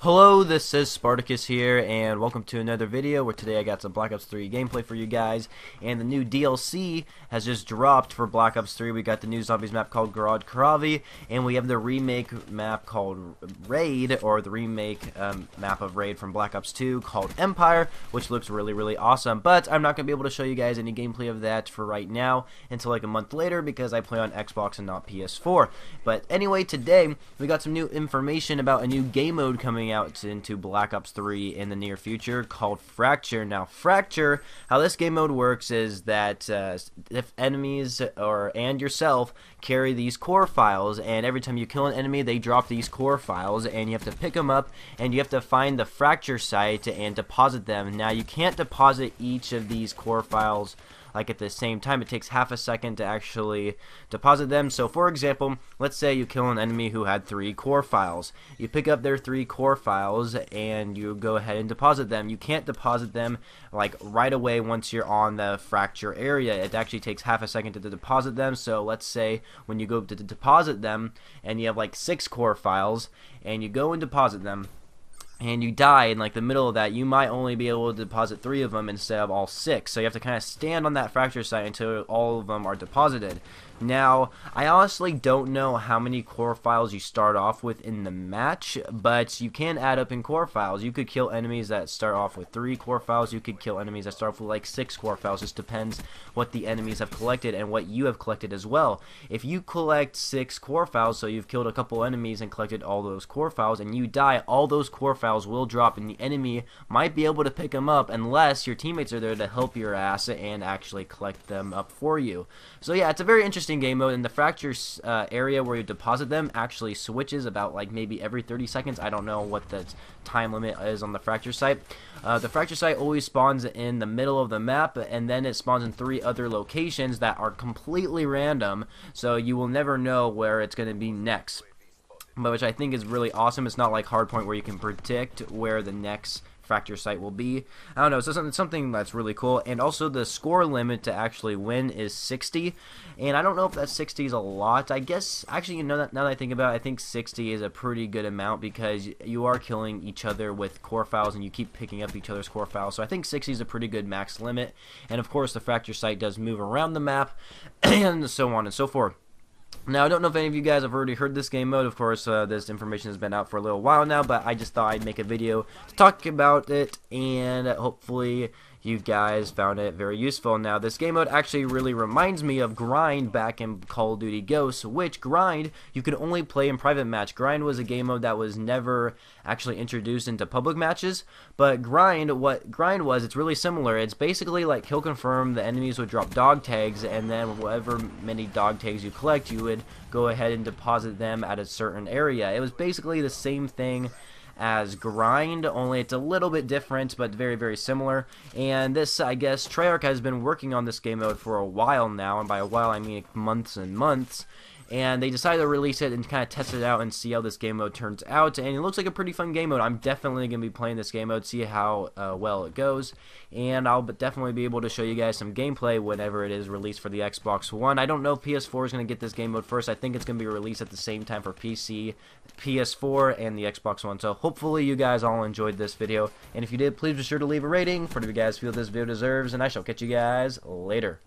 Hello, this is Spartacus here, and welcome to another video where today I got some Black Ops 3 gameplay for you guys, and the new DLC has just dropped for Black Ops 3. We got the new zombies map called Garad Kravi, and we have the remake map called Raid, or the remake map of Raid from Black Ops 2 called Empire, which looks really awesome, but I'm not going to be able to show you guys any gameplay of that for right now until like a month later because I play on Xbox and not PS4. But anyway, today we got some new information about a new game mode coming out into Black Ops 3 in the near future called Fracture. Now, Fracture, how this game mode works is that if enemies and yourself carry these core files, and every time you kill an enemy, they drop these core files, and you have to pick them up, and you have to find the fracture site and deposit them. Now, you can't deposit each of these core files like at the same time. It takes half a second to actually deposit them. So for example, let's say you kill an enemy who had 3 core files. You pick up their 3 core files and you go ahead and deposit them. You can't deposit them like right away once you're on the fracture area. It actually takes half a second to deposit them. So let's say when you go to deposit them and you have like 6 core files and you go and deposit them, and you die in like the middle of that, you might only be able to deposit 3 of them instead of all 6. So you have to kind of stand on that fracture site until all of them are deposited. Now, I honestly don't know how many core files you start off with in the match, but you can add up in core files. You could kill enemies that start off with 3 core files. You could kill enemies that start off with like 6 core files. Just depends what the enemies have collected and what you have collected as well. If you collect 6 core files, so you've killed a couple enemies and collected all those core files, and you die, all those core files will drop, and the enemy might be able to pick them up unless your teammates are there to help your ass and actually collect them up for you. So yeah, it's a very interesting game mode, and the fracture area where you deposit them actually switches about like maybe every 30 seconds. I don't know what the time limit is on the fracture site. The fracture site always spawns in the middle of the map, and then it spawns in 3 other locations that are completely random, so you will never know where it's going to be next. But which I think is really awesome. It's not like Hardpoint where you can predict where the next fracture site will be. I don't know, so it's something that's really cool. And also the score limit to actually win is 60, and I don't know if that 60 is a lot. I guess actually, you know, now that I think about it, I think 60 is a pretty good amount because you are killing each other with core files and you keep picking up each other's core files. So I think 60 is a pretty good max limit. And of course the fracture site does move around the map and so on and so forth. Now, I don't know if any of you guys have already heard this game mode. Of course, this information has been out for a little while now, but I just thought I'd make a video to talk about it, and hopefully you guys found it very useful. Now, this game mode actually really reminds me of Grind back in Call of Duty Ghosts, which Grind you could only play in private match. Grind was a game mode that was never actually introduced into public matches, but what Grind was, it's really similar. It's basically like Kill Confirm. The enemies would drop dog tags, and then whatever many dog tags you collect, you would go ahead and deposit them at a certain area. It was basically the same thing as Grind, only it's a little bit different, but very similar. And this, I guess, Treyarch has been working on this game mode for a while now, and by a while I mean months and months. And they decided to release it and kind of test it out and see how this game mode turns out. And it looks like a pretty fun game mode. I'm definitely going to be playing this game mode, see how well it goes. And I'll definitely be able to show you guys some gameplay whenever it is released for the Xbox One. I don't know if PS4 is going to get this game mode first. I think it's going to be released at the same time for PC, PS4, and the Xbox One. So hopefully you guys all enjoyed this video. And if you did, please be sure to leave a rating for what you guys feel this video deserves. And I shall catch you guys later.